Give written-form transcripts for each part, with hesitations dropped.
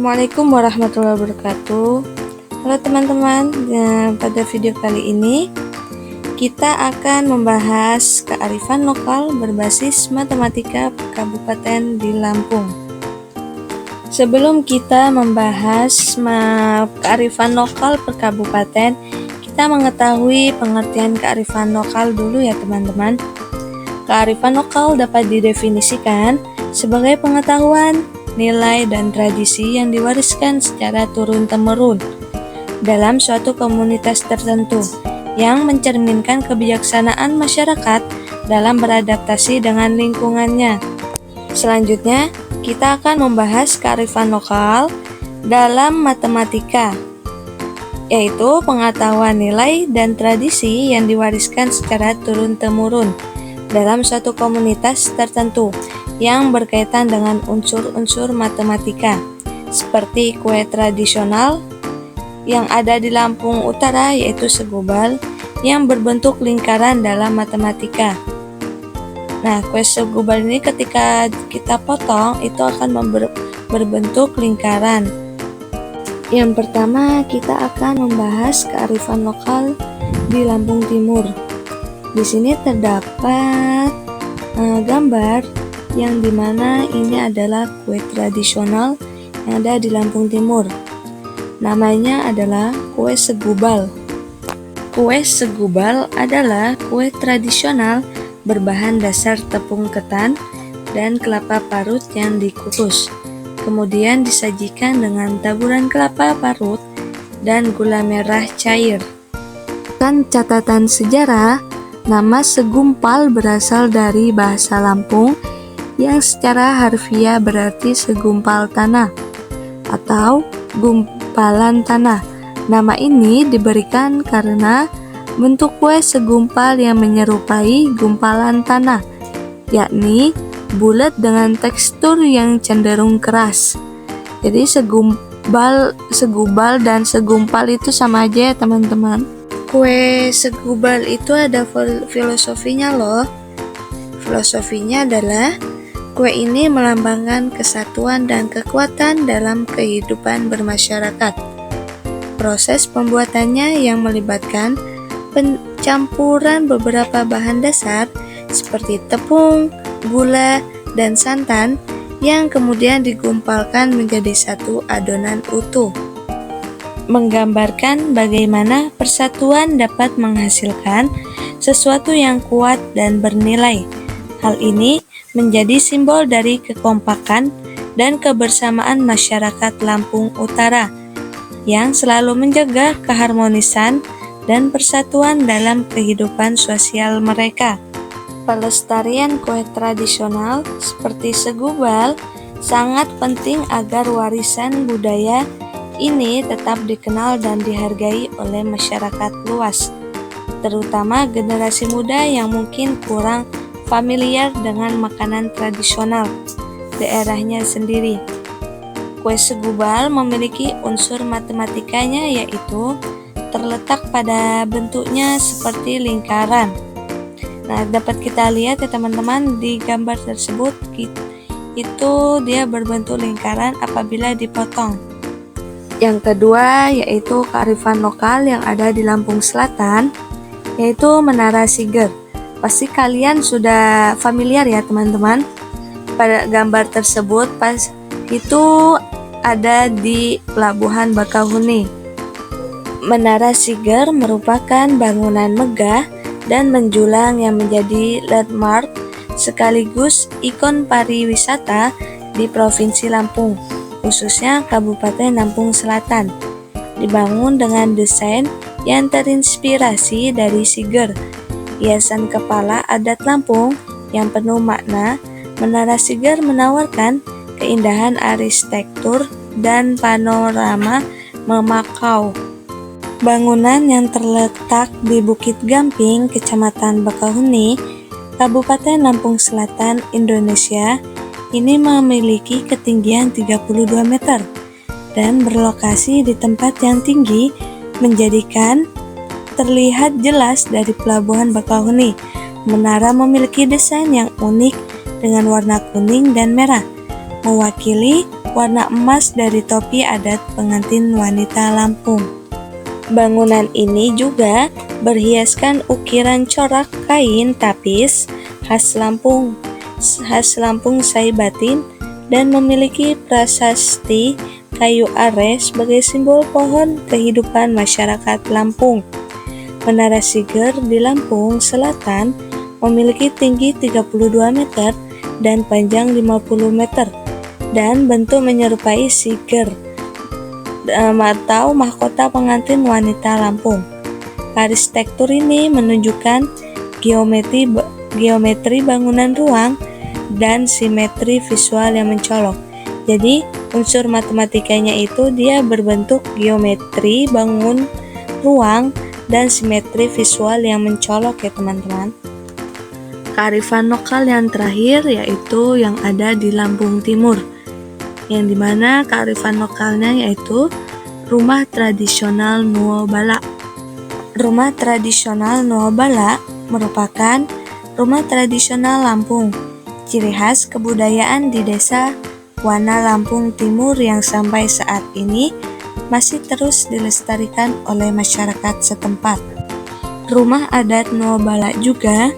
Assalamualaikum warahmatullahi wabarakatuh. Halo teman-teman, pada video kali ini kita akan membahas kearifan lokal berbasis matematika kabupaten di Lampung. Sebelum kita membahas kearifan lokal per kabupaten, kita mengetahui pengertian kearifan lokal dulu ya teman-teman. Kearifan lokal dapat didefinisikan sebagai pengetahuan, nilai, dan tradisi yang diwariskan secara turun-temurun dalam suatu komunitas tertentu yang mencerminkan kebijaksanaan masyarakat dalam beradaptasi dengan lingkungannya. Selanjutnya, kita akan membahas kearifan lokal dalam matematika, yaitu pengetahuan nilai dan tradisi yang diwariskan secara turun-temurun dalam suatu komunitas tertentu yang berkaitan dengan unsur-unsur matematika, seperti kue tradisional yang ada di Lampung Utara, yaitu segubal yang berbentuk lingkaran dalam matematika. Nah, kue segubal ini ketika kita potong itu akan berbentuk lingkaran. Yang pertama, kita akan membahas kearifan lokal di Lampung Timur. Di sini terdapat gambar yang dimana ini adalah kue tradisional yang ada di Lampung Timur. Namanya adalah kue segubal. Kue segubal adalah kue tradisional berbahan dasar tepung ketan dan kelapa parut yang dikukus. Kemudian disajikan dengan taburan kelapa parut dan gula merah cair. Dan catatan sejarah, nama segumpal berasal dari bahasa Lampung yang secara harfiah berarti segumpal tanah atau gumpalan tanah. Nama ini diberikan karena bentuk kue segumpal yang menyerupai gumpalan tanah, yakni bulat dengan tekstur yang cenderung keras. Jadi segubal dan segumpal itu sama aja ya teman-teman. Kue segubal itu ada filosofinya loh. Filosofinya adalah kue ini melambangkan kesatuan dan kekuatan dalam kehidupan bermasyarakat. Proses pembuatannya yang melibatkan pencampuran beberapa bahan dasar seperti tepung, gula, dan santan yang kemudian digumpalkan menjadi satu adonan utuh. Menggambarkan bagaimana persatuan dapat menghasilkan sesuatu yang kuat dan bernilai. Hal ini menjadi simbol dari kekompakan dan kebersamaan masyarakat Lampung Utara yang selalu menjaga keharmonisan dan persatuan dalam kehidupan sosial mereka. Pelestarian kue tradisional seperti segubal sangat penting agar warisan budaya ini tetap dikenal dan dihargai oleh masyarakat luas, terutama generasi muda yang mungkin kurang familiar dengan makanan tradisional daerahnya sendiri. Kue segubal memiliki unsur matematikanya, yaitu terletak pada bentuknya seperti lingkaran. Nah, dapat kita lihat ya teman-teman di gambar tersebut, itu dia berbentuk lingkaran apabila dipotong. Yang kedua yaitu kearifan lokal yang ada di Lampung Selatan, yaitu Menara Siger. Pasti kalian sudah familiar ya teman-teman. Pada gambar tersebut itu ada di Pelabuhan Bakauheni. Menara Siger merupakan bangunan megah dan menjulang yang menjadi landmark sekaligus ikon pariwisata di Provinsi Lampung, khususnya Kabupaten Lampung Selatan. Dibangun dengan desain yang terinspirasi dari Siger, hiasan kepala adat Lampung yang penuh makna. Menara Siger menawarkan keindahan arsitektur dan panorama memakau. Bangunan yang terletak di Bukit Gamping, Kecamatan Bakauheni, Kabupaten Lampung Selatan, Indonesia, ini memiliki ketinggian 32 meter dan berlokasi di tempat yang tinggi, menjadikan terlihat jelas dari Pelabuhan Bakauheni. Menara memiliki desain yang unik dengan warna kuning dan merah, mewakili warna emas dari topi adat pengantin wanita Lampung. Bangunan ini juga berhiaskan ukiran corak kain tapis khas Lampung Saibatin dan memiliki prasasti kayu are sebagai simbol pohon kehidupan masyarakat Lampung. Menara Siger di Lampung Selatan memiliki tinggi 32 meter dan panjang 50 meter dan bentuk menyerupai siger atau mahkota pengantin wanita Lampung. Arsitektur ini menunjukkan geometri bangunan ruang dan simetri visual yang mencolok. Jadi unsur matematikanya itu dia berbentuk geometri bangun ruang dan simetri visual yang mencolok ya teman-teman. Kearifan lokal yang terakhir yaitu yang ada di Lampung Timur, yang dimana kearifan lokalnya yaitu rumah tradisional Nuobala. Rumah tradisional Nuobala merupakan rumah tradisional Lampung, ciri khas kebudayaan di desa Wana Lampung Timur yang sampai saat ini masih terus dilestarikan oleh masyarakat setempat. Rumah adat Nuobala juga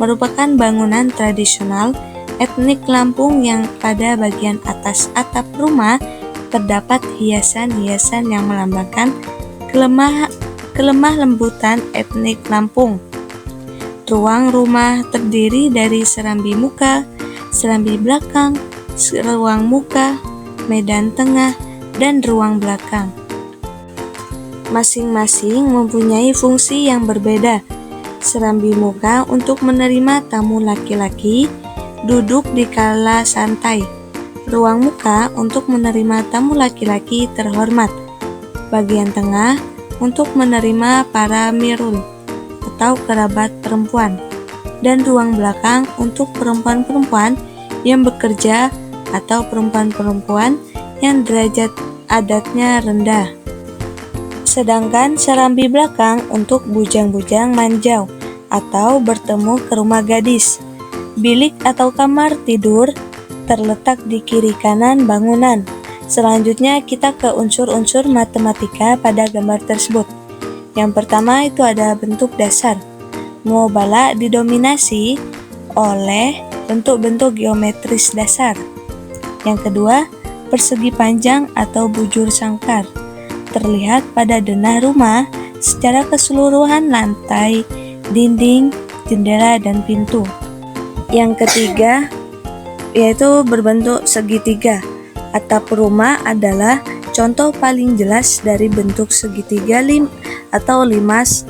merupakan bangunan tradisional etnik Lampung yang pada bagian atas atap rumah terdapat hiasan-hiasan yang melambangkan kelemah lembutan etnik Lampung. Ruang rumah terdiri dari serambi muka, serambi belakang, ruang muka, medan tengah, dan ruang belakang. Masing-masing mempunyai fungsi yang berbeda. Serambi muka untuk menerima tamu laki-laki duduk di kala santai. Ruang muka untuk menerima tamu laki-laki terhormat. Bagian tengah untuk menerima para mirul atau kerabat perempuan. Dan ruang belakang untuk perempuan-perempuan yang bekerja atau perempuan-perempuan yang derajat adatnya rendah. Sedangkan serambi belakang untuk bujang-bujang manjau atau bertemu ke rumah gadis. Bilik atau kamar tidur terletak di kiri kanan bangunan. Selanjutnya kita ke unsur-unsur matematika pada gambar tersebut. Yang pertama itu ada bentuk dasar. Nuobala didominasi oleh bentuk-bentuk geometris dasar. Yang kedua, persegi panjang atau bujur sangkar. Terlihat pada denah rumah secara keseluruhan lantai, dinding, jendela, dan pintu. Yang ketiga, yaitu berbentuk segitiga. Atap rumah adalah contoh paling jelas dari bentuk segitiga atau limas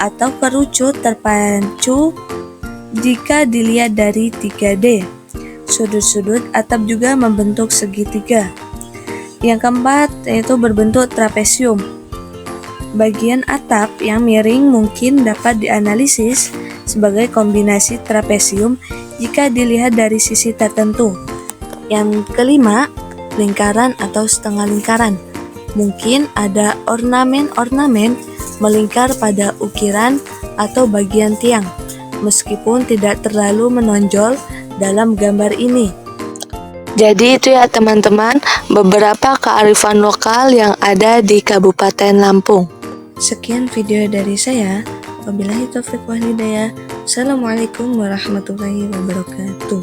atau kerucut terpacu jika dilihat dari 3D. Sudut-sudut atap juga membentuk segitiga. Yang keempat yaitu berbentuk trapesium. Bagian atap yang miring mungkin dapat dianalisis sebagai kombinasi trapesium jika dilihat dari sisi tertentu. Yang kelima, lingkaran atau setengah lingkaran. Mungkin ada ornamen-ornamen melingkar pada ukiran atau bagian tiang, meskipun tidak terlalu menonjol dalam gambar ini. Jadi itu ya teman-teman, beberapa kearifan lokal yang ada di Kabupaten Lampung. Sekian video dari saya. Wabillahi taufiq wal hidayah. Assalamualaikum warahmatullahi wabarakatuh.